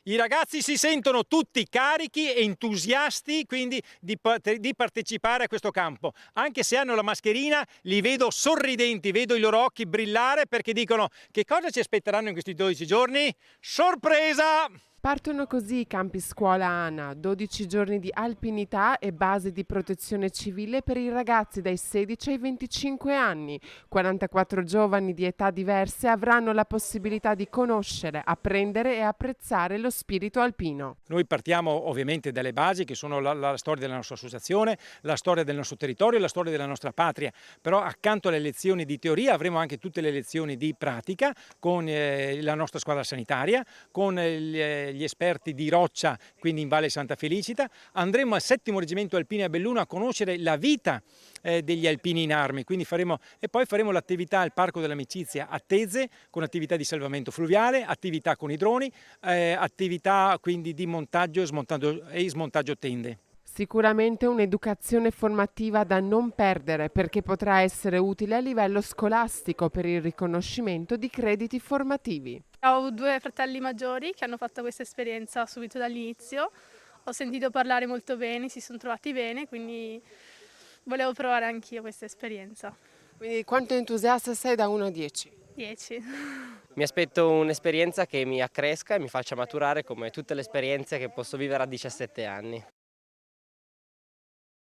I ragazzi si sentono tutti carichi e entusiasti quindi di partecipare a questo campo. Anche se hanno la mascherina, li vedo sorridenti, vedo i loro occhi brillare perché dicono: che cosa ci aspetteranno in questi 12 giorni? Sorpresa! Partono così i campi scuola ANA, 12 giorni di alpinità e base di protezione civile per i ragazzi dai 16 ai 25 anni. 44 giovani di età diverse avranno la possibilità di conoscere, apprendere e apprezzare lo spirito alpino. Noi partiamo ovviamente dalle basi che sono la storia della nostra associazione, la storia del nostro territorio, la storia della nostra patria, però accanto alle lezioni di teoria avremo anche tutte le lezioni di pratica con la nostra squadra sanitaria, con gli esperti di roccia, quindi in Valle Santa Felicita. Andremo al 7° Reggimento Alpini a Belluno a conoscere la vita degli alpini in armi, quindi poi faremo l'attività al Parco dell'Amicizia a Tezze con attività di salvamento fluviale, attività con i droni, attività quindi di montaggio e smontaggio tende. Sicuramente un'educazione formativa da non perdere perché potrà essere utile a livello scolastico per il riconoscimento di crediti formativi. Ho 2 fratelli maggiori che hanno fatto questa esperienza subito dall'inizio. Ho sentito parlare molto bene, si son trovati bene, quindi volevo provare anch'io questa esperienza. Quindi quanto entusiasta sei da 1 a 10? 10. Mi aspetto un'esperienza che mi accresca e mi faccia maturare come tutte le esperienze che posso vivere a 17 anni.